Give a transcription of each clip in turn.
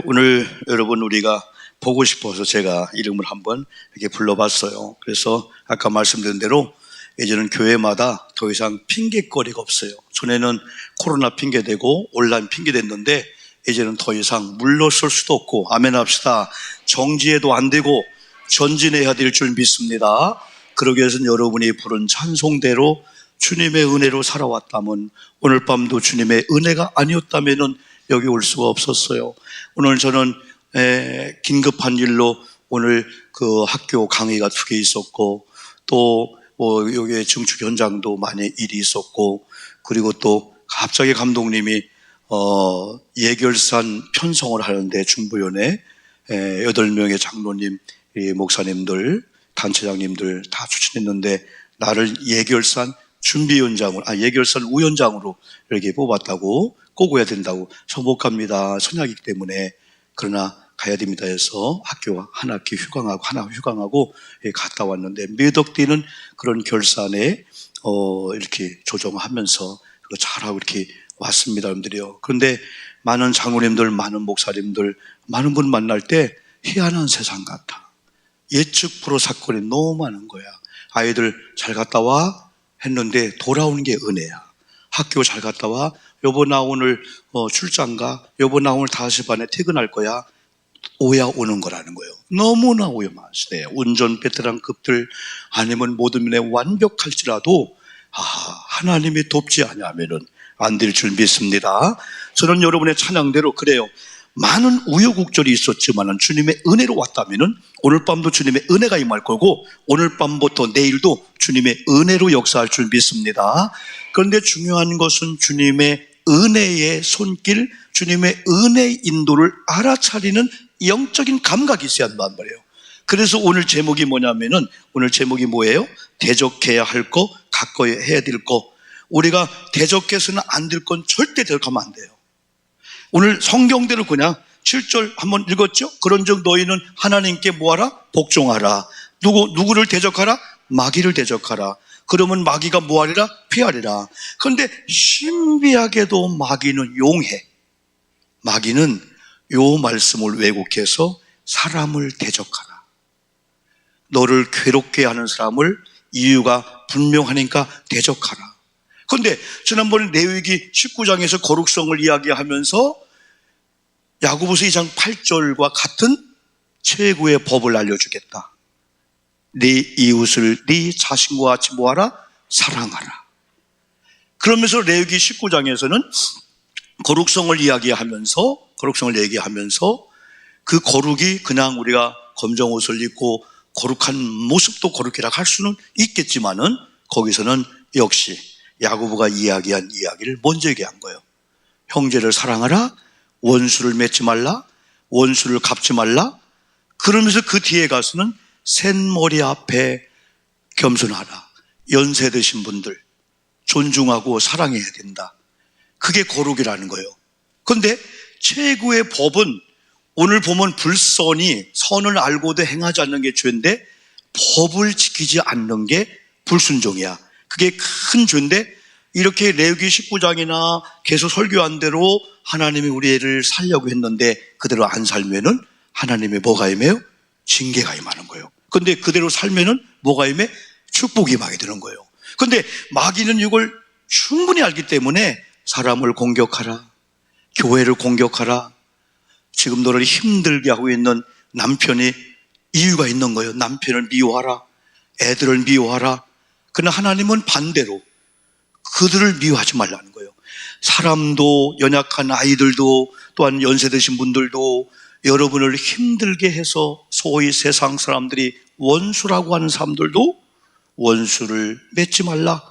오늘 여러분 우리가 보고 싶어서 제가 이름을 한번 이렇게 불러봤어요. 그래서 아까 말씀드린 대로 이제는 교회마다 더 이상 핑계거리가 없어요. 전에는 코로나 핑계대고 온라인 핑계댔는데 이제는 더 이상 물러설 수도 없고, 아멘 합시다. 정지해도 안 되고 전진해야 될 줄 믿습니다. 그러기 위해서는 여러분이 부른 찬송대로 주님의 은혜로 살아왔다면, 오늘 밤도 주님의 은혜가 아니었다면 여기 올 수가 없었어요. 오늘 저는 긴급한 일로 오늘 그 학교 강의가 2개 있었고, 또 여기에 증축 현장도 많이 일이 있었고, 그리고 또 갑자기 감독님이 예결산 편성을 하는데 중부위원회 8명의 장로님, 목사님들, 단체장님들 다 추천했는데 나를 예결산 예결산 우연장으로 이렇게 뽑았다고, 꼭 해야 된다고. 성복합니다. 선약이기 때문에. 그러나 가야 됩니다 해서 한 학기 휴강하고 하나 휴강하고 갔다 왔는데, 몇 억 뛰는 그런 결산에 이렇게 조정하면서 그거 잘하고 이렇게 왔습니다, 여러분들이요. 그런데 많은 장로님들, 많은 목사님들, 많은 분 만날 때 희한한 세상 같아. 예측 불허 사건이 너무 많은 거야. 아이들 잘 갔다 와 했는데 돌아오는 게 은혜야. 학교 잘 갔다 와. 여보 나 오늘 출장 가. 여보 나 오늘 5시 반에 퇴근할 거야. 오야 오는 거라는 거예요. 너무나 오염하시네. 운전 베테랑급들 아니면 모든 면에 완벽할지라도 하나님이 돕지 않으면 안 될 줄 믿습니다. 저는 여러분의 찬양대로 그래요. 많은 우여곡절이 있었지만 주님의 은혜로 왔다면 오늘 밤도 주님의 은혜가 임할 거고, 오늘 밤부터 내일도 주님의 은혜로 역사할 줄 믿습니다. 그런데 중요한 것은 주님의 은혜의 손길, 주님의 은혜의 인도를 알아차리는 영적인 감각이 있어야 한단 말이에요. 그래서 오늘 제목이 뭐냐면은, 오늘 제목이 뭐예요? 대적해야 할 거, 가까이 해야 될 거. 우리가 대적해서는 안 될 건 절대 대적하면 안 돼요. 오늘 성경대로 그냥 7절 한번 읽었죠? 그런즉 너희는 하나님께 뭐하라? 복종하라. 누구를 대적하라? 마귀를 대적하라. 그러면 마귀가 뭐하리라? 피하리라. 그런데 신비하게도 마귀는 용해. 마귀는 요 말씀을 왜곡해서 사람을 대적하라. 너를 괴롭게 하는 사람을 이유가 분명하니까 대적하라. 그런데 지난번에 레위기 19장에서 거룩성을 이야기하면서 야고보서 2장 8절과 같은 최고의 법을 알려주겠다. 네 이웃을 네 자신과 같이 뭐하라? 사랑하라. 그러면서 레위기 19장에서는 거룩성을 얘기하면서 그 거룩이 그냥 우리가 검정 옷을 입고 거룩한 모습도 거룩이라고 할 수는 있겠지만은, 거기서는 역시 야고보가 이야기한 이야기를 먼저 얘기한 거예요. 형제를 사랑하라, 원수를 맺지 말라, 원수를 갚지 말라. 그러면서 그 뒤에 가서는 샌머리 앞에 겸손하라. 연세 드신 분들 존중하고 사랑해야 된다. 그게 거룩이라는 거예요. 그런데 최고의 법은, 오늘 보면 불선이 선을 알고도 행하지 않는 게 죄인데 법을 지키지 않는 게 불순종이야. 그게 큰 죄인데, 이렇게 레위기 19장이나 계속 설교한 대로 하나님이 우리 애를 살려고 했는데 그대로 안 살면은 하나님의 뭐가 임해요? 징계가 임하는 거예요. 근데 그대로 살면은 뭐가 임해? 축복이 임하게 되는 거예요. 근데 마귀는 이걸 충분히 알기 때문에 사람을 공격하라, 교회를 공격하라. 지금 너를 힘들게 하고 있는 남편이 이유가 있는 거예요. 남편을 미워하라, 애들을 미워하라. 그러나 하나님은 반대로 그들을 미워하지 말라는 거예요. 사람도, 연약한 아이들도, 또한 연세 드신 분들도 여러분을 힘들게 해서 소위 세상 사람들이 원수라고 하는 사람들도 원수를 맺지 말라,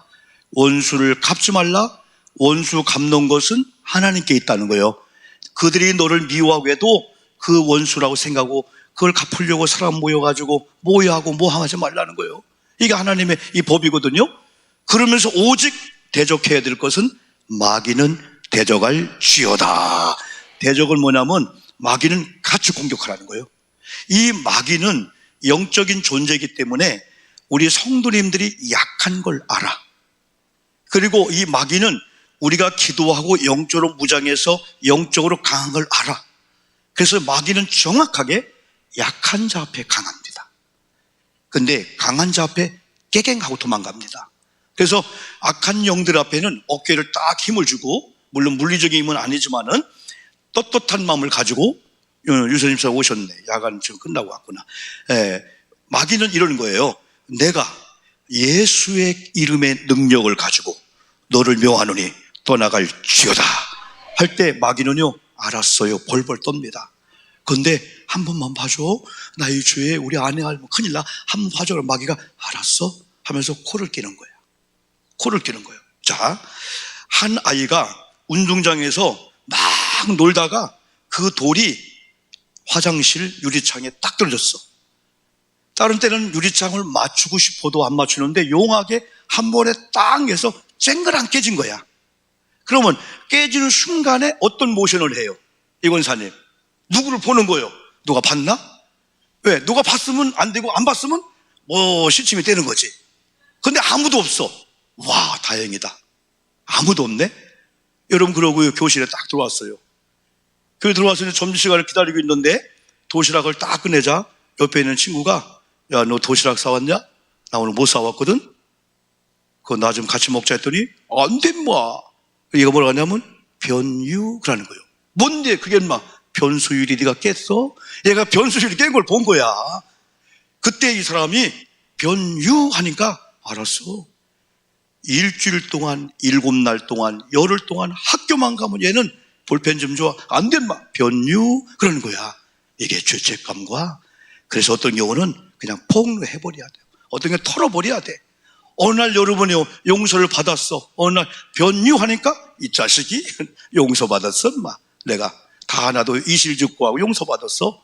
원수를 갚지 말라. 원수 갚는 것은 하나님께 있다는 거예요. 그들이 너를 미워하고 해도 그 원수라고 생각하고 그걸 갚으려고 사람 모여가지고 모여하고 모함하지 말라는 거예요. 이게 하나님의 이 법이거든요. 그러면서 오직 대적해야 될 것은 마귀는 대적할 지어다. 대적은 뭐냐면 마귀는 같이 공격하라는 거예요. 이 마귀는 영적인 존재이기 때문에 우리 성도님들이 약한 걸 알아. 그리고 이 마귀는 우리가 기도하고 영적으로 무장해서 영적으로 강한 걸 알아. 그래서 마귀는 정확하게 약한 자 앞에 강합니다. 근데 강한 자 앞에 깨갱하고 도망갑니다. 그래서 악한 영들 앞에는 어깨를 딱 힘을 주고, 물론 물리적인 힘은 아니지만은 떳떳한 마음을 가지고, 유선님 사 오셨네. 야간 지금 끝나고 왔구나. 마귀는 이러는 거예요. 내가 예수의 이름의 능력을 가지고 너를 묘하노니 떠나갈지어다 할 때 마귀는요, 알았어요. 벌벌 떱니다. 근데 한 번만 봐줘. 나의 주에 우리 아내가 알면 큰일 나. 한 번 봐줘. 마귀가 알았어 하면서 코를 끼는 거예요. 코를 끼는 거예요. 자, 한 아이가 운동장에서 막 놀다가 그 돌이 화장실 유리창에 딱 떨어졌어. 다른 때는 유리창을 맞추고 싶어도 안 맞추는데 용하게 한 번에 딱 해서 쨍그랑 깨진 거야. 그러면 깨지는 순간에 어떤 모션을 해요? 이 권사님, 누구를 보는 거예요? 누가 봤나? 왜? 누가 봤으면 안 되고 안 봤으면 뭐 시침이 되는 거지. 근데 아무도 없어. 와, 다행이다. 아무도 없네. 여러분, 그러고 교실에 딱 들어왔어요. 교회 들어와서 점심시간을 기다리고 있는데 도시락을 딱 꺼내자 옆에 있는 친구가, 야, 너 도시락 싸왔냐? 나 오늘 못 싸왔거든? 그거 나 좀 같이 먹자 했더니 안 돼, 마. 얘가 뭐라고 하냐면 변유 그러는 거예요. 뭔데 그게 마? 변수율이 네가 깼어? 얘가 변수율이 깬 걸 본 거야. 그때 이 사람이 변유 하니까 알았어. 일주일 동안, 7날 동안, 열흘 동안 학교만 가면 얘는 볼펜 좀 줘. 안 돼, 마. 변유 그러는 거야. 이게 죄책감과, 그래서 어떤 경우는 그냥 폭로해버려야 돼요. 어떤 경우는 털어버려야 돼. 어느 날 여러분이 용서를 받았어. 어느 날 변유하니까 이 자식이 용서받았어, 마. 내가 다 하나도 이실직고하고 용서받았어.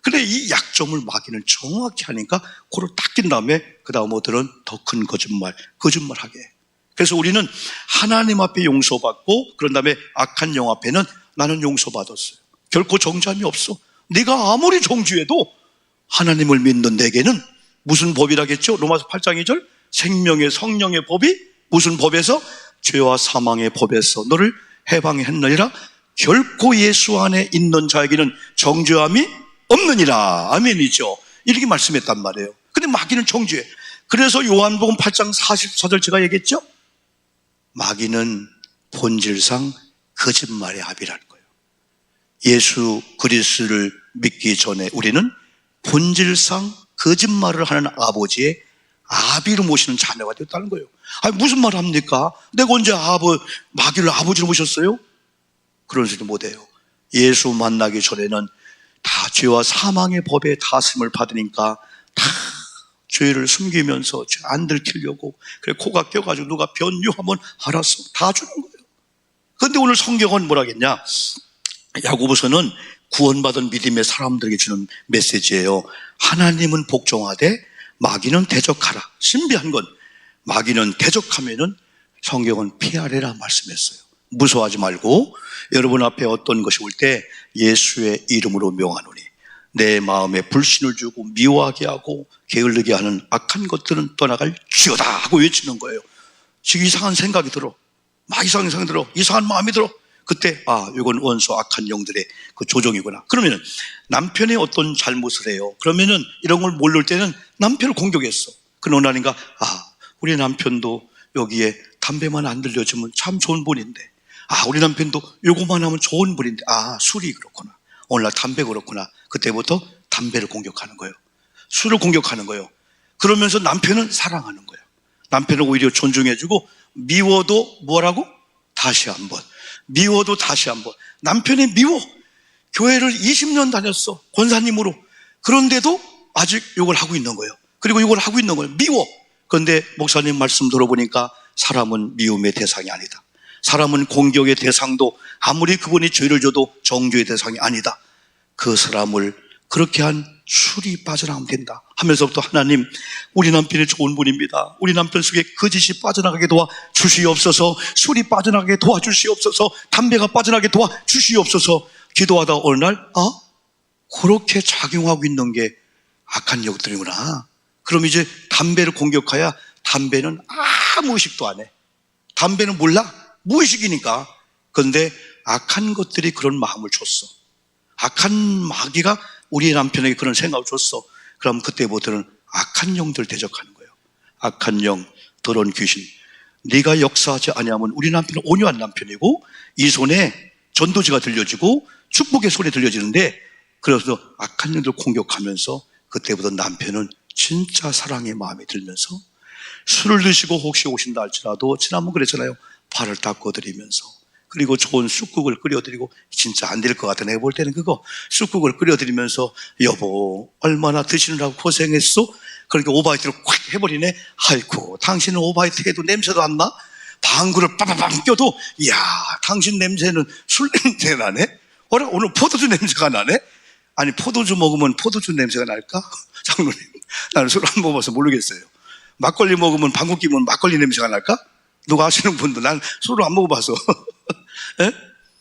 근데 이 약점을 마귀는 정확히 하니까 그걸 딱 낀 다음에 그 다음부터는 더 큰 거짓말하게 해. 그래서 우리는 하나님 앞에 용서받고, 그런 다음에 악한 영 앞에는 나는 용서받았어요. 결코 정죄함이 없어. 네가 아무리 정죄해도 하나님을 믿는 내게는 무슨 법이라겠죠? 로마서 8장 2절, 생명의 성령의 법이 무슨 법에서? 죄와 사망의 법에서 너를 해방했느니라. 결코 예수 안에 있는 자에게는 정죄함이 없느니라. 아멘이죠. 이렇게 말씀했단 말이에요. 근데 마귀는 정죄해. 그래서 요한복음 8장 44절 제가 얘기했죠? 마귀는 본질상 거짓말의 아비라는 거예요. 예수 그리스도를 믿기 전에 우리는 본질상 거짓말을 하는 아버지의 아비로 모시는 자녀가 되었다는 거예요. 아니, 무슨 말 합니까? 내가 언제 마귀를 아버지로 모셨어요? 그런 소리 못해요. 예수 만나기 전에는 다 죄와 사망의 법에 다스림을 받으니까 다 죄를 숨기면서 죄 안 들키려고, 그래 코가 껴가지고 누가 변유하면 알았어, 다 주는 거예요. 그런데 오늘 성경은 뭐라겠냐? 야고보서는 구원받은 믿음의 사람들에게 주는 메시지예요. 하나님은 복종하되 마귀는 대적하라. 신비한 건 마귀는 대적하면은 성경은 피하래라 말씀했어요. 무서워하지 말고 여러분 앞에 어떤 것이 올 때 예수의 이름으로 명하노니 내 마음에 불신을 주고 미워하게 하고 게을르게 하는 악한 것들은 떠나갈지어다 하고 외치는 거예요. 지금 이상한 생각이 들어. 막 이상한 생각이 들어. 이상한 마음이 들어. 그때 이건 원수 악한 영들의 그 조종이구나. 그러면은 남편이 어떤 잘못을 해요. 그러면은 이런 걸 모를 때는 남편을 공격했어. 그러는 날인가 우리 남편도 여기에 담배만 안 들려주면 참 좋은 분인데, 우리 남편도 요거만 하면 좋은 분인데, 술이 그렇구나. 오늘날 담배 그렇구나. 그때부터 담배를 공격하는 거예요. 술을 공격하는 거예요. 그러면서 남편은 사랑하는 거예요. 남편을 오히려 존중해주고, 미워도 뭐라고? 다시 한번. 미워도 다시 한번. 남편이 미워. 교회를 20년 다녔어. 권사님으로. 그런데도 아직 욕을 하고 있는 거예요. 그리고 욕을 하고 있는 거예요. 미워. 그런데 목사님 말씀 들어보니까 사람은 미움의 대상이 아니다. 사람은 공격의 대상도 아무리 그분이 죄를 줘도 정죄의 대상이 아니다. 그 사람을 그렇게 한 술이 빠져나가면 된다 하면서부터 하나님, 우리 남편이 좋은 분입니다. 우리 남편 속에 거짓이 빠져나가게 도와주시옵소서. 술이 빠져나가게 도와주시옵소서. 담배가 빠져나가게 도와주시옵소서. 기도하다 어느 날 그렇게 작용하고 있는 게 악한 영들이구나. 그럼 이제 담배를 공격해야 담배는 아무 의식도 안 해. 담배는 몰라. 무의식이니까. 그런데 악한 것들이 그런 마음을 줬어. 악한 마귀가 우리 남편에게 그런 생각을 줬어. 그럼 그때부터는 악한 영들 대적하는 거예요. 악한 영, 더러운 귀신. 네가 역사하지 아니하면 우리 남편은 온유한 남편이고 이 손에 전도지가 들려지고 축복의 소리 들려지는데, 그래서 악한 영들 공격하면서 그때부터 남편은 진짜 사랑의 마음이 들면서 술을 드시고 혹시 오신다 할지라도 지난번 그랬잖아요. 발을 닦아드리면서, 그리고 좋은 쑥국을 끓여드리고, 진짜 안 될 것 같아 내가 볼 때는 그거 쑥국을 끓여드리면서 여보 얼마나 드시느라고 고생했어? 그러니까 오바이트를 콱 해버리네. 아이고 당신은 오바이트 해도 냄새도 안 나? 방구를 빠바밤 껴도 이야 당신 냄새는 술 냄새 나네? 오늘 포도주 냄새가 나네? 아니 포도주 먹으면 포도주 냄새가 날까? 장로님 나는 술 안 먹어서 모르겠어요. 막걸리 먹으면 방구 끼면 막걸리 냄새가 날까? 누가 아시는 분도. 난 술을 안 먹어봐서 에?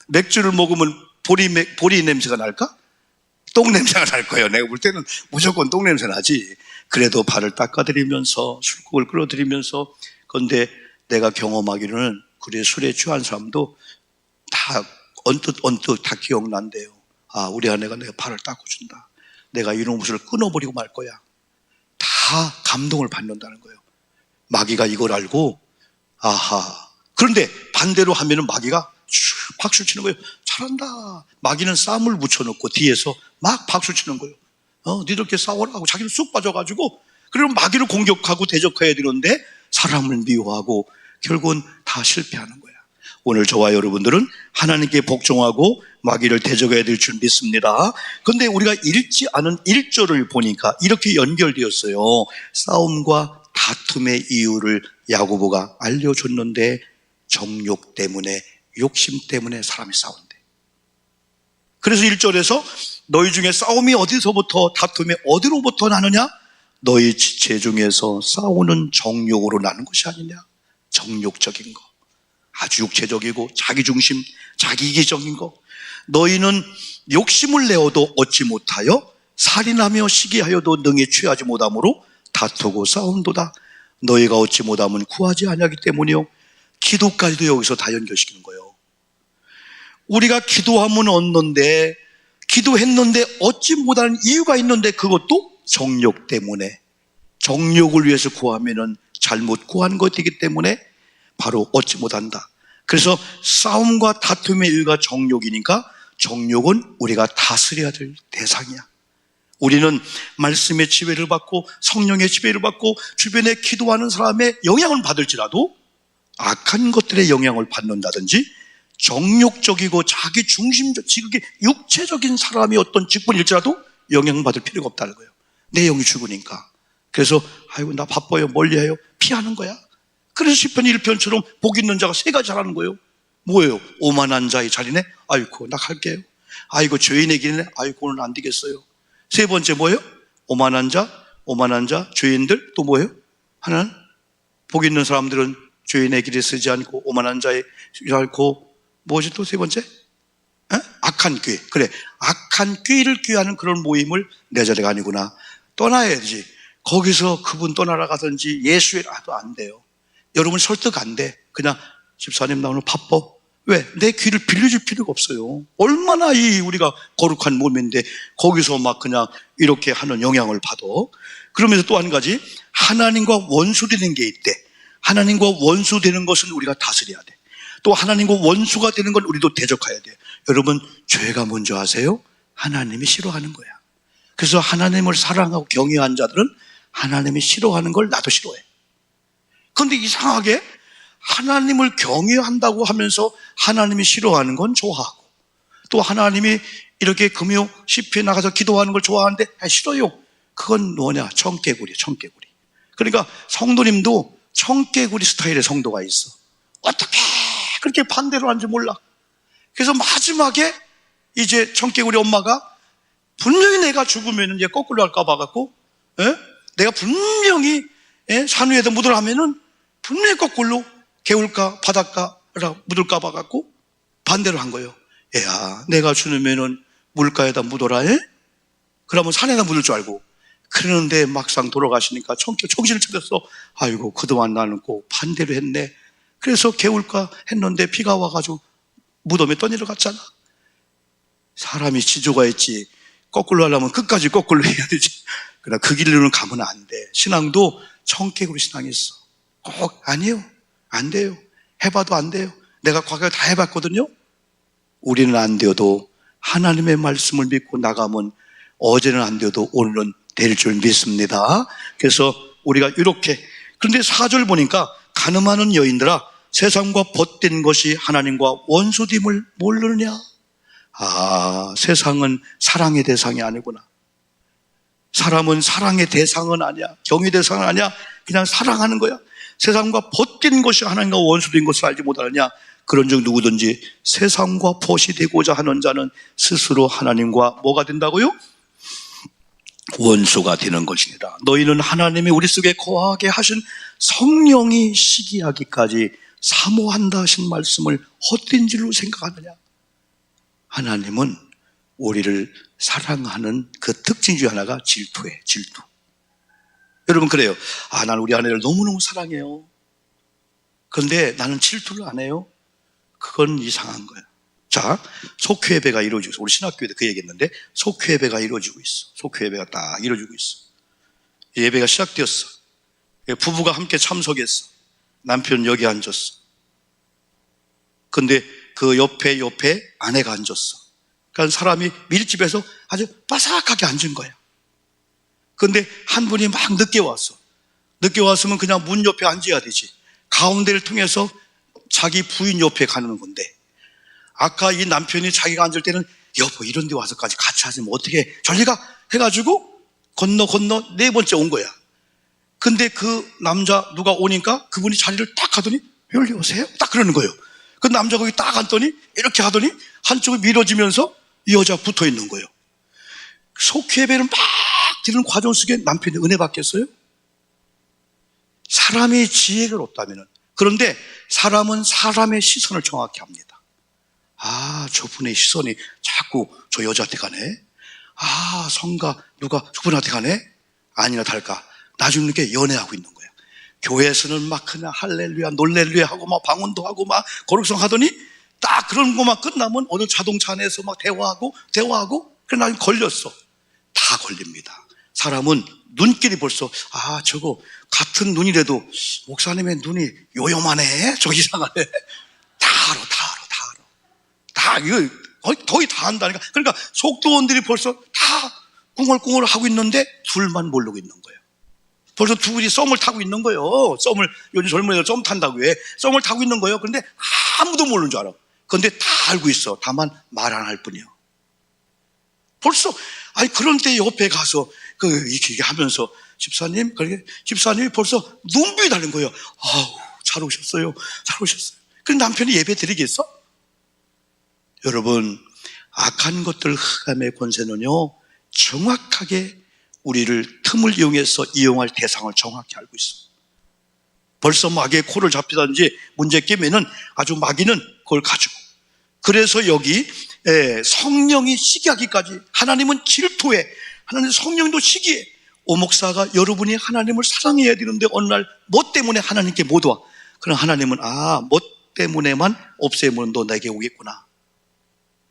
맥주를 먹으면 보리 냄새가 날까? 똥 냄새가 날 거예요. 내가 볼 때는 무조건 똥 냄새 나지. 그래도 발을 닦아드리면서 술국을 끓여드리면서. 그런데 내가 경험하기로는 그래 술에 취한 사람도 다 언뜻 다 기억난대요. 아 우리 아내가 내가 발을 닦아준다, 내가 이런 것을 끊어버리고 말 거야. 다 감동을 받는다는 거예요. 마귀가 이걸 알고 아하. 그런데 반대로 하면은 마귀가 박수 치는 거예요. 잘한다. 마귀는 쌈을 묻혀놓고 뒤에서 막 박수 치는 거예요. 니들끼리 싸워라 하고 자기는 쑥 빠져가지고, 그러면 마귀를 공격하고 대적해야 되는데 사람을 미워하고 결국은 다 실패하는 거야. 오늘 저와 여러분들은 하나님께 복종하고 마귀를 대적해야 될 줄 믿습니다. 그런데 우리가 읽지 않은 1절을 보니까 이렇게 연결되었어요. 싸움과 다툼의 이유를 야고보가 알려줬는데 정욕 때문에, 욕심 때문에 사람이 싸운대. 그래서 1절에서 너희 중에 싸움이 어디서부터, 다툼이 어디로부터 나느냐? 너희 지체 중에서 싸우는 정욕으로 나는 것이 아니냐? 정욕적인 거, 아주 육체적이고 자기중심, 자기이기적인 거. 너희는 욕심을 내어도 얻지 못하여 살인하며 시기하여도 능히 취하지 못함으로 다투고 싸운도다. 너희가 얻지 못하면 구하지 아니하기 때문이요. 기도까지도 여기서 다 연결시키는 거예요. 우리가 기도하면 얻는데, 기도했는데 얻지 못하는 이유가 있는데 그것도 정욕 때문에, 정욕을 위해서 구하면은 잘못 구한 것이기 때문에 바로 얻지 못한다. 그래서 싸움과 다툼의 이유가 정욕이니까 정욕은 우리가 다스려야 될 대상이야. 우리는 말씀의 지배를 받고 성령의 지배를 받고 주변에 기도하는 사람의 영향을 받을지라도 악한 것들의 영향을 받는다든지 정욕적이고 자기 중심적, 지극히 육체적인 사람이 어떤 직분일지라도 영향받을 필요가 없다는 거예요. 내 영이 죽으니까. 그래서 아이고 나 바빠요, 멀리해요, 피하는 거야. 그래서 시편 1편처럼 복 있는 자가 세 가지 하라는 거예요. 뭐예요? 오만한 자의 자리네? 아이고 나 갈게요. 아이고 죄인의 길이네? 아이고 오늘 안 되겠어요. 세 번째 뭐예요? 오만한 자, 죄인들. 또 뭐예요? 하나는 복 있는 사람들은 죄인의 길에 쓰지 않고 오만한 자의 길을 앓고, 무엇이 또 세 번째? 악한 꾀. 그래, 악한 꾀를 꾀하는 그런 모임을 내 자리가 아니구나. 떠나야지. 거기서 그분 떠나라 가든지 예수에 가도 안 돼요. 여러분 설득 안 돼. 그냥 집사님 나 오늘 바빠. 왜? 내 귀를 빌려줄 필요가 없어요. 얼마나 우리가 거룩한 몸인데 거기서 막 그냥 이렇게 하는 영향을 받아. 그러면서 또 한 가지, 하나님과 원수되는 게 있대. 하나님과 원수되는 것은 우리가 다스려야 돼. 또 하나님과 원수가 되는 건 우리도 대적해야 돼. 여러분 죄가 뭔지 아세요? 하나님이 싫어하는 거야. 그래서 하나님을 사랑하고 경외한 자들은 하나님이 싫어하는 걸 나도 싫어해. 그런데 이상하게 하나님을 경외한다고 하면서 하나님이 싫어하는 건 좋아하고, 또 하나님이 이렇게 금요 집회에 나가서 기도하는 걸 좋아하는데 싫어요. 그건 뭐냐? 청개구리. 그러니까 성도님도 청개구리 스타일의 성도가 있어. 어떻게 그렇게 반대로 하는지 몰라. 그래서 마지막에 이제 청개구리 엄마가 분명히 내가 죽으면 이제 거꾸로 할까 봐갖고, 내가 분명히 산 위에다 묻으라 하면은 분명히 거꾸로 개울가 바닷가 묻을까 봐갖고 반대로 한 거예요. 야, 내가 죽으면은 물가에다 묻어라. 그러면 산에다 묻을 줄 알고. 그러는데 막상 돌아가시니까 정신을 차렸어. 아이고 그동안 나는 꼭 반대로 했네. 그래서 개울가 했는데 비가 와가지고 무덤에 떠내려갔잖아. 사람이 지조가 있지. 거꾸로 하려면 끝까지 거꾸로 해야 되지. 그러나 그 길로는 가면 안 돼. 신앙도 청객으로 신앙했어. 꼭 아니에요. 안 돼요. 해봐도 안 돼요. 내가 과거에 다 해봤거든요. 우리는 안 되어도 하나님의 말씀을 믿고 나가면 어제는 안 되어도 오늘은 될 줄 믿습니다. 그래서 우리가 이렇게, 그런데 4절 보니까 가늠하는 여인들아 세상과 벗된 것이 하나님과 원수됨을 모르느냐. 세상은 사랑의 대상이 아니구나. 사람은 사랑의 대상은 아니야. 경의 대상은 아니야. 그냥 사랑하는 거야. 세상과 벗긴 것이 하나님과 원수된 것을 알지 못하느냐. 그런즉 누구든지 세상과 벗이 되고자 하는 자는 스스로 하나님과 뭐가 된다고요? 원수가 되는 것이니라. 너희는 하나님이 우리 속에 거하게 하신 성령이 시기하기까지 사모한다 하신 말씀을 헛된 줄로 생각하느냐. 하나님은 우리를 사랑하는 그 특징 중 하나가 질투예요. 질투. 여러분 그래요. 나는 우리 아내를 너무너무 사랑해요. 그런데 나는 질투를 안 해요. 그건 이상한 거야. 자, 속회배가 이루어지고 있어. 우리 신학교에도 그 얘기했는데 속회배가 이루어지고 있어. 속회배가 딱 이루어지고 있어. 예배가 시작되었어. 부부가 함께 참석했어. 남편 여기 앉았어. 근데 그 옆에 아내가 앉았어. 그러니까 사람이 밀집해서 아주 바삭하게 앉은 거야. 근데 한 분이 막 늦게 왔어. 늦게 왔으면 그냥 문 옆에 앉아야 되지. 가운데를 통해서 자기 부인 옆에 가는 건데, 아까 이 남편이 자기가 앉을 때는 여보 이런 데 와서까지 같이 하시면 어떻게 저리가 해가지고 건너 네 번째 온 거야. 근데 그 남자 누가 오니까 그분이 자리를 딱 하더니 여기 오세요? 딱 그러는 거예요. 그 남자가 거기 딱 앉더니 이렇게 하더니 한쪽이 밀어지면서 이 여자가 붙어 있는 거예요. 속회배를 막 드리는 과정 속에 남편이 은혜 받겠어요? 사람이 지혜가 없다면은. 그런데 사람은 사람의 시선을 정확히 합니다. 저분의 시선이 자꾸 저 여자한테 가네. 성가 누가 저분한테 가네. 아니나 다를까 나중에 이렇게 연애하고 있는 거야. 교회에서는 막 그냥 할렐루야 놀렐루야 하고 막 방언도 하고 막 거룩성 하더니 딱 그런 것만 끝나면 어느 자동차 안에서 막 대화하고 그래 나중에 걸렸어. 다 걸립니다. 사람은 눈길이 벌써 저거 같은 눈이라도 목사님의 눈이 요염하네. 저거 이상하네. 다 알아. 이거 거의 다 한다니까. 그러니까 속도원들이 벌써 다 꿍얼꿍얼 하고 있는데 둘만 모르고 있는 거예요. 벌써 둘이 썸을 타고 있는 거예요. 요즘 젊은 애들 썸 탄다고 해. 썸을 타고 있는 거예요. 그런데 아무도 모르는 줄 알아. 그런데 다 알고 있어. 다만 말 안 할 뿐이에요. 벌써 그런 때 옆에 가서 이렇게 하면서 집사님 벌써 눈물이 나는 거예요. 잘 오셨어요. 그 남편이 예배 드리겠어? 여러분, 악한 것들 흑암의 권세는요 정확하게 우리를 틈을 이용해서 이용할 대상을 정확히 알고 있어. 벌써 마귀의 코를 잡히든지 문제 깨면은 아주 마귀는 그걸 가지고. 그래서 여기 성령이 시기하기까지. 하나님은 질투해. 하나님 성령도 시기해. 오 목사가 여러분이 하나님을 사랑해야 되는데 어느 날 뭐 때문에 하나님께 못 와. 그럼 하나님은 뭐 때문에만 없애면 너 내게 오겠구나.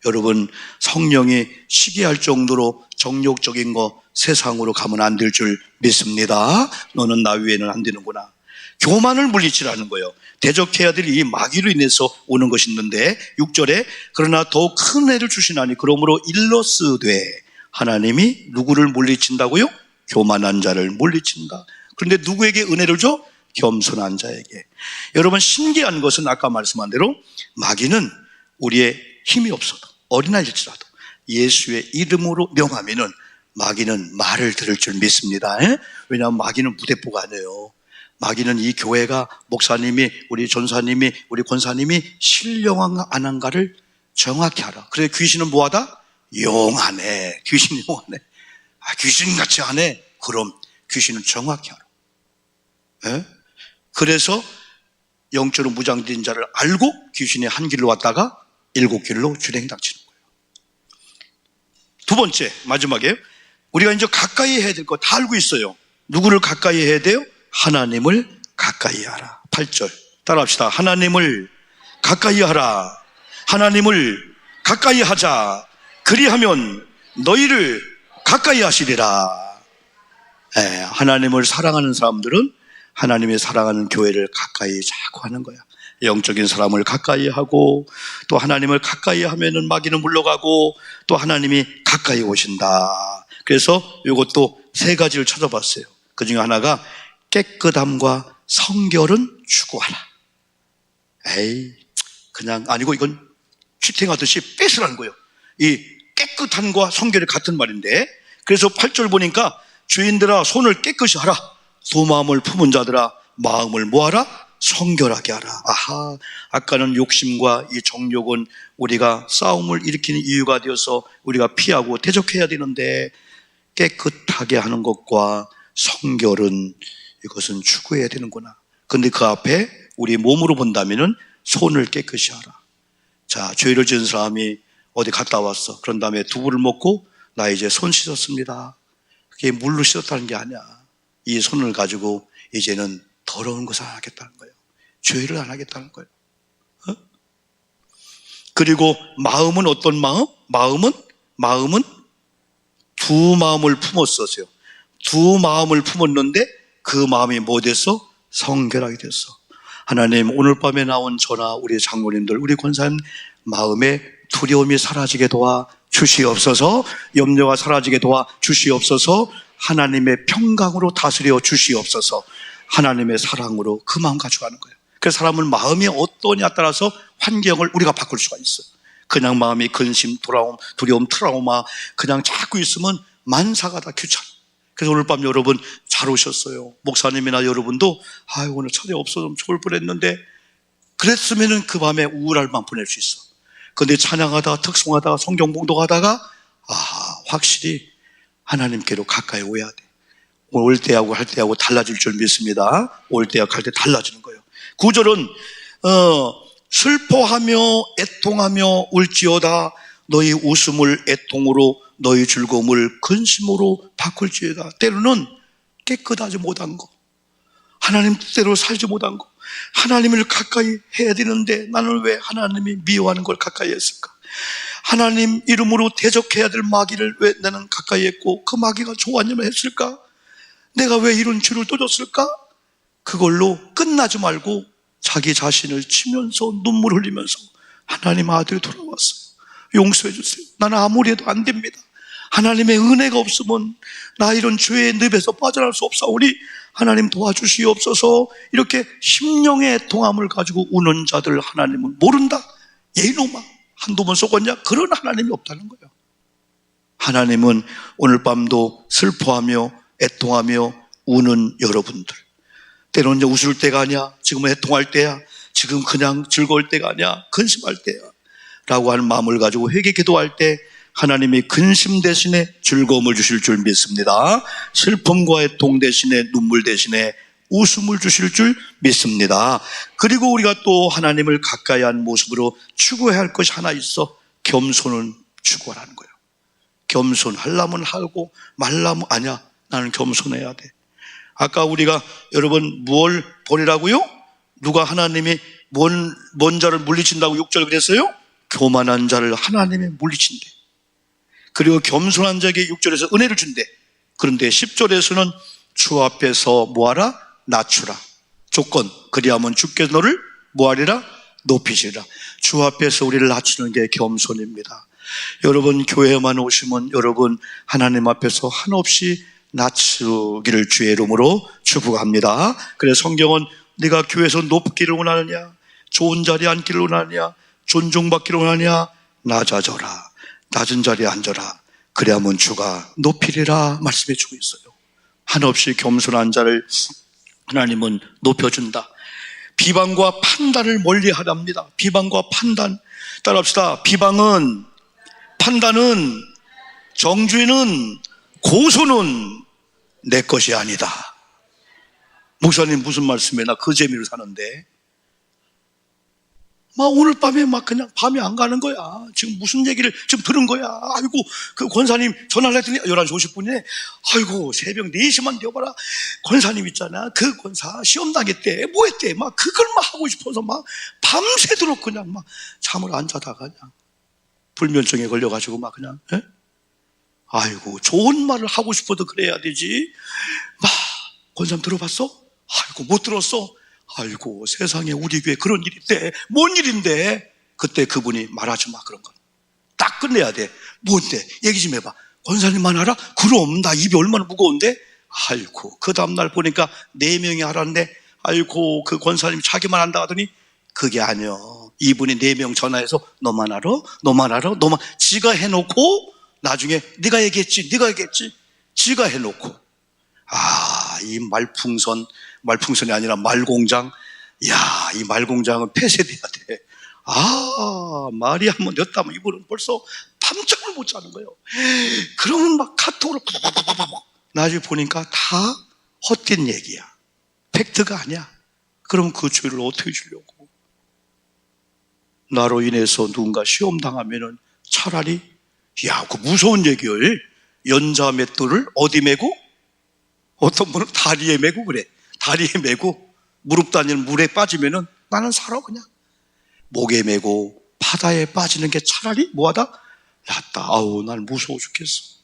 여러분, 성령이 시기할 정도로 정욕적인 거 세상으로 가면 안 될 줄 믿습니다. 너는 나 위에는 안 되는구나. 교만을 물리치라는 거예요. 대적해야 될 이 마귀로 인해서 오는 것이 있는데 6절에 그러나 더욱 큰 애를 주시나니 그러므로 일러스되 하나님이 누구를 물리친다고요? 교만한 자를 물리친다. 그런데 누구에게 은혜를 줘? 겸손한 자에게. 여러분, 신기한 것은 아까 말씀한 대로 마귀는 우리의 힘이 없어도 어린아이일지라도 예수의 이름으로 명하면은 마귀는 말을 들을 줄 믿습니다. 왜냐하면 마귀는 무대뽀가 아니에요. 마귀는 이 교회가 목사님이 우리 전사님이 우리 권사님이 신령한가 안 한가를 정확히 알아. 그래서 귀신은 뭐하다? 용하네. 귀신이 용하네. 귀신같이 하네. 그럼 귀신은 정확히 알아. 그래서 영적으로 무장된 자를 알고 귀신이 한 길로 왔다가 7길로 주행닥치는 거예요. 두 번째, 마지막에 우리가 이제 가까이 해야 될 거 다 알고 있어요. 누구를 가까이 해야 돼요? 하나님을 가까이 하라. 8절 따라합시다. 하나님을 가까이 하라. 하나님을 가까이 하자. 그리하면 너희를 가까이 하시리라. 하나님을 사랑하는 사람들은 하나님의 사랑하는 교회를 가까이 자꾸 하는 거야. 영적인 사람을 가까이 하고, 또 하나님을 가까이 하면은 마귀는 물러가고, 또 하나님이 가까이 오신다. 그래서 이것도 세 가지를 찾아봤어요. 그 중에 하나가 깨끗함과 성결은 추구하라. 그냥 아니고 이건 취팅하듯이 뺏으라는 거예요. 이 깨끗함과 성결이 같은 말인데, 그래서 8절 보니까 주인들아 손을 깨끗이 하라. 두 마음을 품은 자들아 마음을 뭐하라? 성결하게 하라. 아하, 아까는 욕심과 이 정욕은 우리가 싸움을 일으키는 이유가 되어서 우리가 피하고 대적해야 되는데, 깨끗하게 하는 것과 성결은 이것은 추구해야 되는구나. 근데 그 앞에 우리 몸으로 본다면은 손을 깨끗이 하라. 자, 죄를 지은 사람이 어디 갔다 왔어. 그런 다음에 두부를 먹고 나 이제 손 씻었습니다. 그게 물로 씻었다는 게 아니야. 이 손을 가지고 이제는 더러운 것을 안 하겠다는 거예요. 죄를 안 하겠다는 거예요. 그리고 마음은 어떤 마음? 마음은 두 마음을 품었었어요. 두 마음을 품었는데 그 마음이 뭐 됐어? 성결하게 됐어. 하나님, 오늘 밤에 나온 저나 우리 장로님들, 우리 권사님 마음에 두려움이 사라지게 도와 주시옵소서. 염려가 사라지게 도와 주시옵소서. 하나님의 평강으로 다스려 주시옵소서. 하나님의 사랑으로 그 마음 가져가는 거예요. 그래서 사람은 마음이 어떠냐에 따라서 환경을 우리가 바꿀 수가 있어요. 그냥 마음이 근심, 두려움, 트라우마 그냥 자꾸 있으면 만사가 다 귀찮아. 그래서 오늘 밤 여러분 잘 오셨어요. 목사님이나 여러분도 오늘 차례 없어서 좋을 뻔했는데, 그랬으면 그 밤에 우울할만 보낼 수 있어. 그런데 찬양하다가 특송하다가 성경 봉독하다가 확실히 하나님께로 가까이 오야 돼. 올 때하고 할 때하고 달라질 줄 믿습니다. 올 때하고 할 때 달라지는 거예요. 9절은 슬퍼하며 애통하며 울지어다. 너희 웃음을 애통으로 너희 즐거움을 근심으로 바꿀지어다. 때로는 깨끗하지 못한 거, 하나님 뜻대로 살지 못한 거, 하나님을 가까이 해야 되는데 나는 왜 하나님이 미워하는 걸 가까이 했을까? 하나님 이름으로 대적해야 될 마귀를 왜 나는 가까이 했고 그 마귀가 좋아하냐면 했을까? 내가 왜 이런 죄를 떠줬을까? 그걸로 끝나지 말고 자기 자신을 치면서 눈물 흘리면서 하나님 아들이 돌아왔어요. 용서해 주세요. 나는 아무리 해도 안 됩니다. 하나님의 은혜가 없으면 나 이런 죄의 늪에서 빠져나올 수 없사오니 하나님 도와주시옵소서. 이렇게 심령의 애통함을 가지고 우는 자들 하나님은 모른다. 예이놈아, 한두 번 속았냐? 그런 하나님이 없다는 거예요. 하나님은 오늘 밤도 슬퍼하며 애통하며 우는 여러분들, 때로는 이제 웃을 때가 아니야, 지금은 애통할 때야, 지금 그냥 즐거울 때가 아니야, 근심할 때야 라고 하는 마음을 가지고 회개 기도할 때 하나님이 근심 대신에 즐거움을 주실 줄 믿습니다. 슬픔과 애통 대신에 눈물 대신에 웃음을 주실 줄 믿습니다. 그리고 우리가 또 하나님을 가까이 한 모습으로 추구해야 할 것이 하나 있어. 겸손은 추구하라는 거예요. 겸손하려면 하고 말라면 아니야, 나는 겸손해야 돼. 아까 우리가 여러분 뭘 버리라고요? 누가 하나님이 먼 자를 물리친다고 6절 그랬어요? 교만한 자를 하나님이 물리친대. 그리고 겸손한 자에게 6절에서 은혜를 준대. 그런데 10절에서는 주 앞에서 뭐하라? 낮추라. 조건, 그리하면 주께서 너를 뭐하리라? 높이시리라. 주 앞에서 우리를 낮추는 게 겸손입니다. 여러분 교회에만 오시면 여러분 하나님 앞에서 한없이 낮추기를 주의 이름으로 축복합니다. 그래서 성경은 네가 교회에서 높기를 원하느냐, 좋은 자리에 앉기를 원하느냐, 존중받기를 원하느냐, 낮아져라. 낮은 자리에 앉아라. 그래야만 주가 높이리라 말씀해 주고 있어요. 한없이 겸손한 자를 하나님은 높여준다. 비방과 판단을 멀리하랍니다. 비방과 판단. 따라합시다. 비방은, 판단은, 정죄는, 고소는 내 것이 아니다. 목사님 무슨 말씀이야? 나 그 재미로 사는데. 막 오늘 밤에 막 그냥 밤이 안 가는 거야. 지금 무슨 얘기를 지금 들은 거야. 아이고, 그 권사님 전화를 했더니 11시 50분에, 아이고, 새벽 4시만 되어봐라. 권사님 있잖아. 그 권사 시험 당했대. 뭐 했대. 막 그걸 막 하고 싶어서 막 밤새도록 그냥 막 잠을 안 자다가 그냥 불면증에 걸려가지고 막 그냥, 에? 아이고, 좋은 말을 하고 싶어도 그래야 되지. 막, 권사님 들어봤어? 아이고, 못 들었어. 아이고, 세상에 우리 교회 그런 일이 있대. 뭔 일인데? 그때 그분이 말하지 마, 그런 건. 딱 끝내야 돼. 뭔데? 얘기 좀 해봐. 권사님만 알아? 그럼 나 입이 얼마나 무거운데? 아이고, 그 다음날 보니까 4명이 알았네. 아이고, 그 권사님 자기만 안다 하더니 그게 아니여. 이분이 4명 전화해서 너만 알아? 너만 알아? 너만. 지가 해놓고 나중에 네가 얘기했지. 지가 해놓고. 아, 이 말풍선이 아니라 말공장. 야, 이 말공장은 폐쇄돼야 돼. 아, 말이 한번 였다면 이분은 벌써 밤잠을 못 자는 거예요. 그러면 막 카톡으로 나중에 보니까 다 헛된 얘기야. 팩트가 아니야. 그럼 그 죄를 어떻게 주려고? 나로 인해서 누군가 시험 당하면은 차라리, 야, 그 무서운 얘기를 연자 맷돌을 어디 메고? 어떤 분은 다리에 메고 그래. 다리에 메고 무릎 다니는 물에 빠지면은 나는 살아 그냥. 목에 메고 바다에 빠지는 게 차라리 뭐하다? 낫다. 아우, 난 무서워 죽겠어.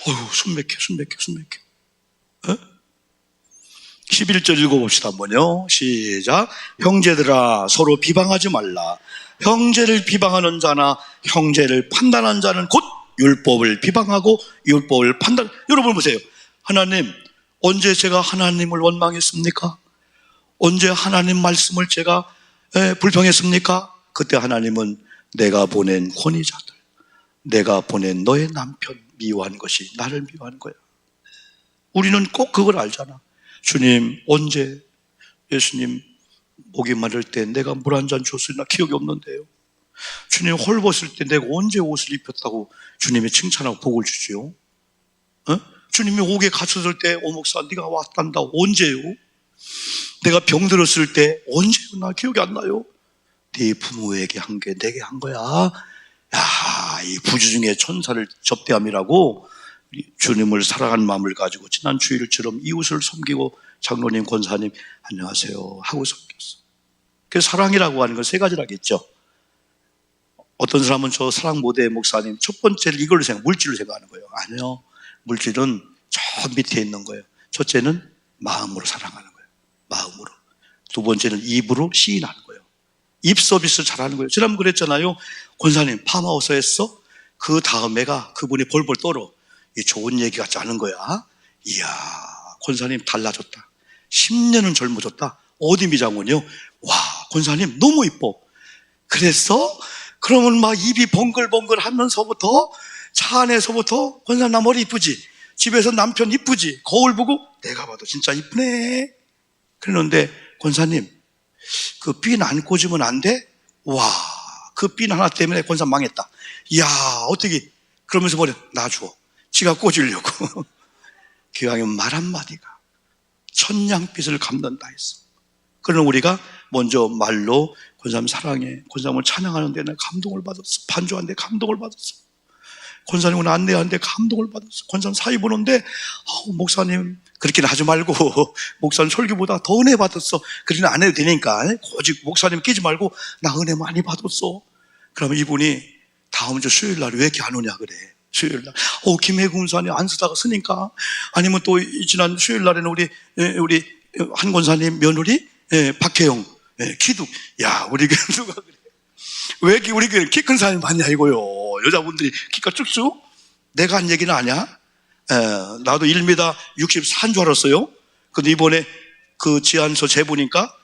어휴, 숨 막혀. 11절 읽어봅시다 한번요. 시작. 형제들아, 서로 비방하지 말라. 형제를 비방하는 자나 형제를 판단하는 자는 곧 율법을 비방하고 율법을 판단. 여러분 보세요. 하나님, 언제 제가 하나님을 원망했습니까? 언제 하나님 말씀을 제가 불평했습니까? 그때 하나님은 내가 보낸 권위자들, 내가 보낸 너의 남편 미워한 것이 나를 미워하는 거야. 우리는 꼭 그걸 알잖아. 주님, 언제 예수님 목이 마를 때 내가 물 한 잔 줬으나 기억이 없는데요. 주님 헐벗을 때 내가 언제 옷을 입혔다고 주님이 칭찬하고 복을 주지요? 주님이 옥에 갇혔을 때 오목사 네가 왔단다. 언제요? 내가 병들었을 때 언제요? 나 기억이 안 나요. 네 부모에게 한 게 내게 한 거야. 야, 이 부주중의 천사를 접대함이라고 주님을 사랑하는 마음을 가지고 지난 주일처럼 이웃을 섬기고 장로님, 권사님 안녕하세요 하고 섬겼어. 그 사랑이라고 하는 건 3가지라겠죠. 어떤 사람은 저 사랑 모델 목사님 첫 번째는 이걸로 물질로 생각하는 거예요. 아니요. 물질은 저 밑에 있는 거예요. 첫째는 마음으로 사랑하는 거예요. 마음으로. 두 번째는 입으로 시인하는 거예요. 입 서비스 잘하는 거예요. 지난번 그랬잖아요. 권사님 파마우스 했어? 그 다음에가 그분이 벌벌 떨어. 이 좋은 얘기 같지 않은 거야. 이야, 권사님 달라졌다. 10년은 젊어졌다. 어디 미장원이요? 와, 권사님 너무 이뻐. 그랬어? 그러면 막 입이 번글번글 하면서부터 차 안에서부터 권사님 나 머리 이쁘지? 집에서 남편 이쁘지? 거울 보고 내가 봐도 진짜 이쁘네. 그러는데 권사님 그 핀 안 꽂으면 안 돼? 와, 그 핀 하나 때문에 권사님 망했다. 이야, 어떻게? 그러면서 머리 놔줘. 지가 꽂으려고. 기왕이면 말 한마디가 천냥빛을 감는다 했어. 그러나 우리가 먼저 말로 권사님 사랑해, 권사님을 찬양하는 데는 감동을 받았어. 반주하는데 감동을 받았어. 권사님을 안내하는데 감동을 받았어. 권사님 사위 보는데 목사님 그렇게는 하지 말고 목사님 설교보다 더 은혜 받았어. 그러면 안 해도 되니까 오직 목사님 끼지 말고 나 은혜 많이 받았어. 그러면 이분이 다음 주 수요일 날 왜 이렇게 안 오냐 그래. 수요일 날 김혜구 권사님 안 쓰다가 쓰니까. 아니면 또 지난 수요일 날에는 우리 한 권사님 며느리 박혜영 키도. 야, 우리 교회 누가 그래. 왜 이렇게 우리 교회 키 큰 사람이 많냐 이거요. 여자분들이 키가 쭉쭉. 내가 한 얘기는 아냐? 나도 1m 64인 줄 알았어요. 근데 이번에 그 지안서 재보니까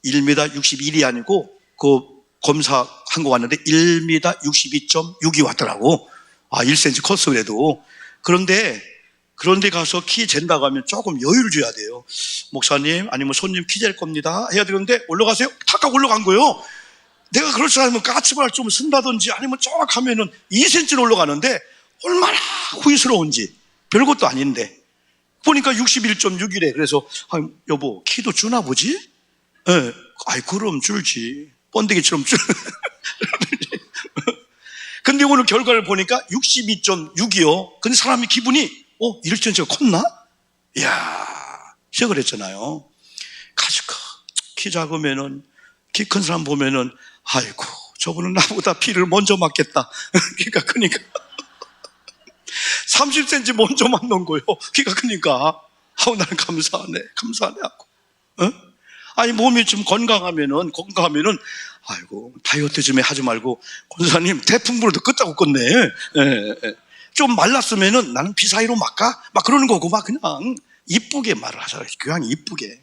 1m 61이 아니고 그 검사한 거 왔는데 1m 62.6이 왔더라고. 1cm 컸어 그래도. 그런데 가서 키 잰다고 하면 조금 여유를 줘야 돼요. 목사님 아니면 손님 키 잴 겁니다 해야 되는데 올라가세요? 탁탁 올라간 거예요. 내가 그럴 줄 알면 까치발 좀 쓴다든지 아니면 쫙 하면은 2cm는 올라가는데 얼마나 후회스러운지. 별것도 아닌데 보니까 61.6이래. 그래서 여보 키도 주나 보지? 그럼 줄지. 번데기처럼 쭉. 근데 오늘 결과를 보니까 62.6이요. 근데 사람이 기분이, 이럴 제가 컸나? 이야, 시작을 했잖아요. 가지고, 키 작으면은, 키 큰 사람 보면은, 아이고, 저분은 나보다 피를 먼저 맞겠다. 키가 크니까. 30cm 먼저 맞는 거예요. 키가 크니까. 나는 감사하네 하고. 아니, 몸이 좀 건강하면은, 아이고, 다이어트 좀 하지 말고, 권사님, 태풍 불어도 끄다고 껐네. 좀 말랐으면은 나는 비사이로 막가? 막 그러는 거고, 막 그냥 이쁘게 말을 하잖아요. 그냥 이쁘게.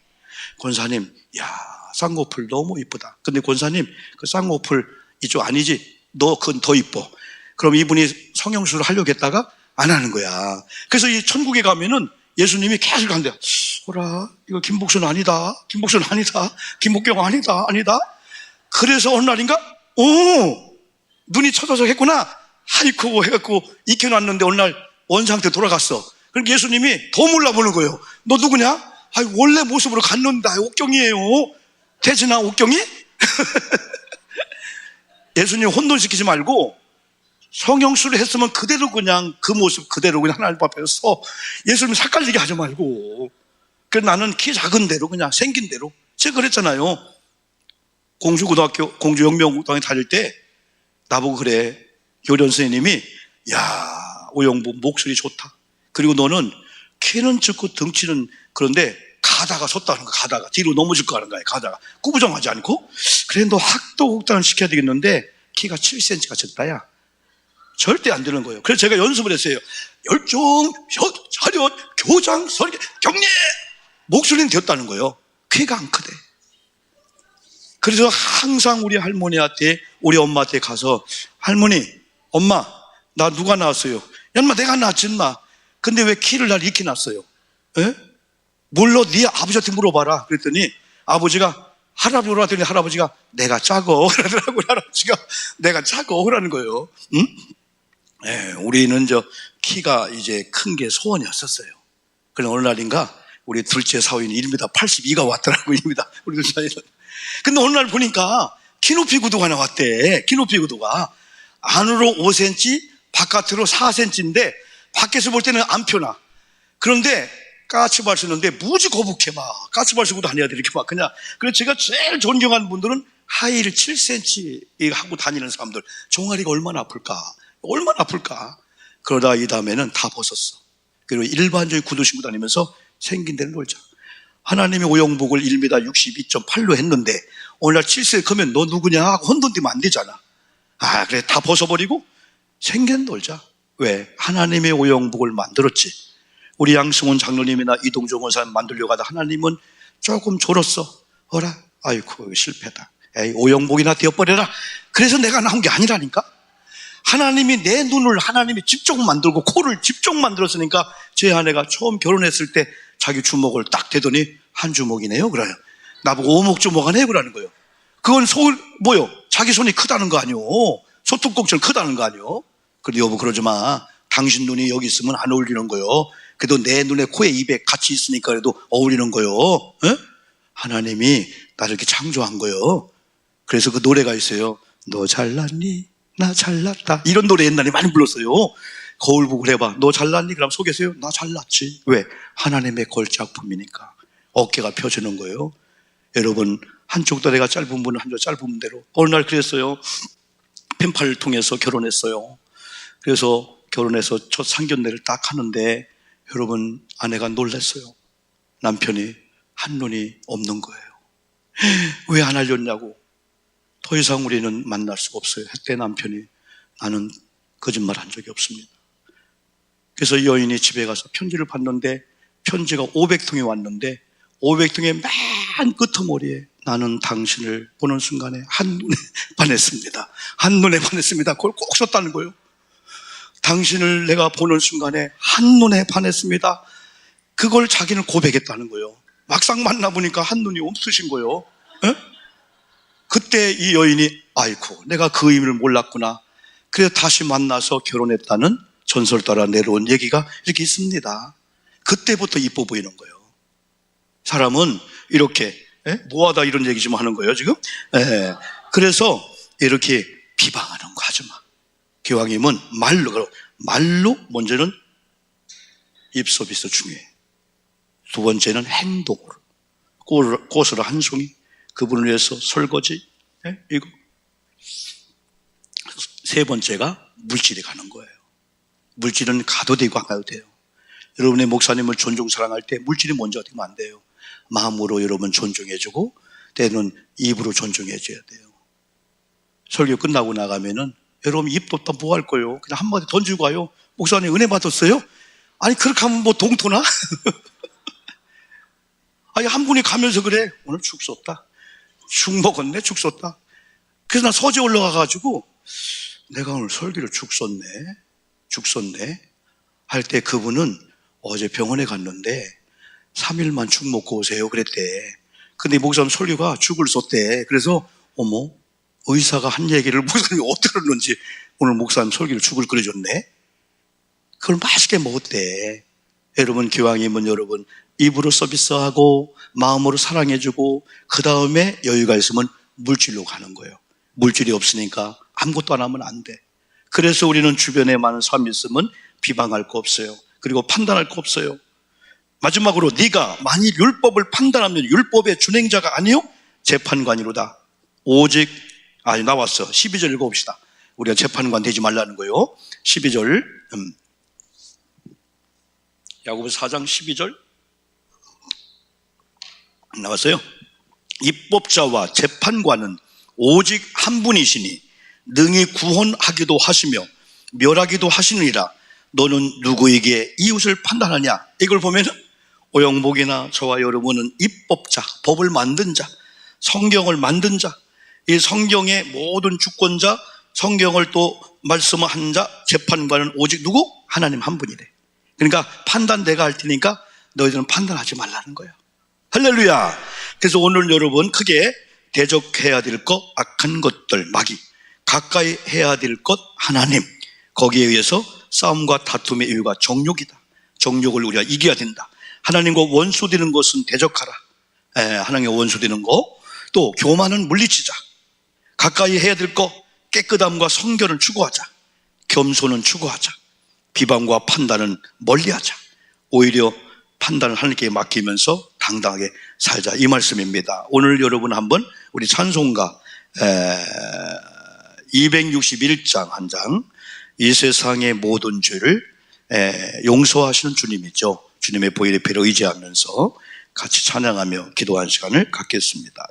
권사님, 야, 쌍꺼풀 너무 이쁘다. 근데 권사님, 그 쌍꺼풀 이쪽 아니지? 너 그건 더 이뻐. 그럼 이분이 성형수술을 하려고 했다가 안 하는 거야. 그래서 이 천국에 가면은 예수님이 계속 한대요. 보라, 이거 김복순 아니다. 김복경 아니다. 그래서 어느 날인가, 눈이 쳐져서 했구나. 아이고, 해갖고 익혀놨는데 어느 날 원상태 돌아갔어. 그러니까 예수님이 더 몰라보는 거예요. 너 누구냐? 아이, 원래 모습으로 갔는데, 옥경이에요. 태진아, 옥경이? 예수님 혼돈시키지 말고, 성형수술을 했으면 그대로 그냥 그 모습 그대로 그냥 하나님 앞에 서 예수님 삭갈리게 하지 말고. 그래서 나는 키 작은 대로 그냥 생긴 대로. 제가 그랬잖아요. 공주고등학교, 공주영명고등학교 다닐 때 나보고 그래. 교련 선생님이, 야, 오영부 목소리 좋다. 그리고 너는 키는 작고 덩치는 그런데 가다가 섰다는 거야. 가다가 뒤로 넘어질 거 하는 거야. 가다가 꾸부정하지 않고. 그래, 너 학도국단을 시켜야 되겠는데 키가 7cm가 적다야. 절대 안 되는 거예요. 그래서 제가 연습을 했어요. 열정, 차렷, 교장, 설계, 경례! 목소리는 되었다는 거예요. 키가 안 크대. 그래서 항상 우리 할머니한테, 우리 엄마한테 가서, 할머니, 엄마, 나 누가 낳았어요? 엄마, 내가 낳았지, 인마. 근데 왜 키를 날 이렇게 낳았어요? 에? 물론 네 아버지한테 물어봐라. 그랬더니 아버지가, 할아버지로 하더니 할아버지가 내가 작어. 그러더라고요. 할아버지가 내가 작어. 그러는 거예요. 응? 네, 우리는 키가 이제 큰 게 소원이었었어요. 그런데 어느 날인가 우리 둘째 사위는 1m 82가 왔더라고요. 1m. 우리 둘 사이는. 근데 어느 날 보니까 키높이 구두가 나왔대. 키높이 구두가 안으로 5cm, 바깥으로 4cm인데 밖에서 볼 때는 안 펴나. 그런데 까치발 쓰는데 무지 거북해 막. 까치발 쓰고 다녀야 돼 이렇게 막 그냥. 그래서 제가 제일 존경하는 분들은 하이힐 7cm 하고 다니는 사람들. 종아리가 얼마나 아플까. 그러다 이 다음에는 다 벗었어. 그리고 일반적인 구두 신고 다니면서 생긴 대로 놀자. 하나님의 오영복을 1m 62.8로 했는데 오늘날 7세 크면 너 누구냐 하고 혼돈되면 안 되잖아. 그래, 다 벗어버리고 생긴 놀자. 왜? 하나님의 오영복을 만들었지. 우리 양승훈 장로님이나 이동종 원사님 만들려고 하다 하나님은 조금 졸었어. 아이고 실패다. 에이, 오영복이나 되어버려라. 그래서 내가 나온 게 아니라니까. 하나님이 내 눈을 하나님이 직접 만들고 코를 직접 만들었으니까 제 아내가 처음 결혼했을 때 자기 주먹을 딱 대더니 한 주먹이네요. 그래요. 나보고 오목주먹 하네. 그러는 거예요. 그건 자기 손이 크다는 거 아니요. 소뚜껑처럼 크다는 거 아니요. 그런데 여보 그러지 마. 당신 눈이 여기 있으면 안 어울리는 거요. 그래도 내 눈에 코에 입에 같이 있으니까 그래도 어울리는 거요. 에? 하나님이 나를 이렇게 창조한 거요. 그래서 그 노래가 있어요. 너 잘났니? 나 잘났다. 이런 노래 옛날에 많이 불렀어요. 거울 보고 해봐. 너 잘났니? 그럼 속에서요. 나 잘났지. 왜? 하나님의 걸작품이니까. 어깨가 펴지는 거예요. 여러분, 한쪽 다리가 짧은 분은 한쪽 짧은 대로. 어느 날 그랬어요. 펜팔을 통해서 결혼했어요. 그래서 결혼해서 첫 상견례를 딱 하는데 여러분, 아내가 놀랐어요. 남편이 한눈이 없는 거예요. 왜 안 알렸냐고. 더 이상 우리는 만날 수가 없어요. 그때 남편이 나는 거짓말 한 적이 없습니다. 그래서 이 여인이 집에 가서 편지를 받는데 편지가 500통이 왔는데 500통의 맨 끄트머리에 나는 당신을 보는 순간에 한눈에 반했습니다. 한눈에 반했습니다. 그걸 꼭 썼다는 거예요. 당신을 내가 보는 순간에 한눈에 반했습니다. 그걸 자기는 고백했다는 거예요. 막상 만나보니까 한눈이 없으신 거예요. 에? 그때 이 여인이 아이고 내가 그 의미를 몰랐구나. 그래서 다시 만나서 결혼했다는 전설 따라 내려온 얘기가 이렇게 있습니다. 그때부터 이뻐 보이는 거예요. 사람은 이렇게 뭐하다 이런 얘기 좀 하는 거예요 지금. 그래서 이렇게 비방하는 거 하지 마. 기왕이면 말로 먼저는 입 서비스 중요해. 두 번째는 행동으로. 꽃으로 한 송이, 그분을 위해서 설거지, 이거. 세 번째가 물질이 가는 거예요. 물질은 가도 되고 안 가도 돼요. 여러분의 목사님을 존중 사랑할 때 물질이 먼저 되면 안 돼요. 마음으로 여러분 존중해주고 때는 입으로 존중해줘야 돼요. 설교 끝나고 나가면은 여러분 입 뒀다 뭐 할 거예요? 그냥 한마디 던지고 가요. 목사님 은혜 받았어요? 아니 그렇게 하면 뭐 동토나? 아니 한 분이 가면서 그래, 오늘 죽 썼다, 죽 먹었네, 죽 썼다. 그래서 나 서재 올라가가지고 내가 오늘 설교를 죽 썼네 할 때 그분은 어제 병원에 갔는데 3일만 죽 먹고 오세요 그랬대. 근데 목사님 설교가 죽을 썼대. 그래서 어머, 의사가 한 얘기를 목사님이 어떻게 들었는지 오늘 목사님 설교를 죽을 끓여줬네. 그걸 맛있게 먹었대. 여러분 기왕이면 여러분 입으로 서비스하고 마음으로 사랑해주고 그 다음에 여유가 있으면 물질로 가는 거예요. 물질이 없으니까 아무것도 안 하면 안 돼. 그래서 우리는 주변에 많은 사람이 있으면 비방할 거 없어요. 그리고 판단할 거 없어요. 마지막으로 네가 만일 율법을 판단하면 율법의 준행자가 아니요 재판관이로다. 오직 나왔어. 12절 읽어봅시다. 우리가 재판관 되지 말라는 거예요. 12절 야고보서 4장 12절 나왔어요. 입법자와 재판관은 오직 한 분이시니 능히 구원하기도 하시며 멸하기도 하시느니라. 너는 누구에게 이웃을 판단하냐? 이걸 보면 오영복이나 저와 여러분은 입법자, 법을 만든 자, 성경을 만든 자, 이 성경의 모든 주권자, 성경을 또 말씀한 자, 재판관은 오직 누구? 하나님 한 분이래. 그러니까 판단 내가 할 테니까 너희들은 판단하지 말라는 거예요. 할렐루야. 그래서 오늘 여러분 크게 대적해야 될 것, 악한 것들, 마귀, 가까이 해야 될 것, 하나님. 거기에 의해서 싸움과 다툼의 이유가 정욕이다. 정욕을 우리가 이겨야 된다. 하나님과 원수되는 것은 대적하라. 하나님과 원수되는 거. 또 교만은 물리치자. 가까이 해야 될 것, 깨끗함과 성결을 추구하자. 겸손은 추구하자. 비방과 판단은 멀리하자. 오히려 판단을 하나님께 맡기면서 당당하게 살자. 이 말씀입니다. 오늘 여러분 한번 우리 찬송가 261장 한 장, 이 세상의 모든 죄를 용서하시는 주님이죠. 주님의 보혈의 피를 의지하면서 같이 찬양하며 기도하는 시간을 갖겠습니다.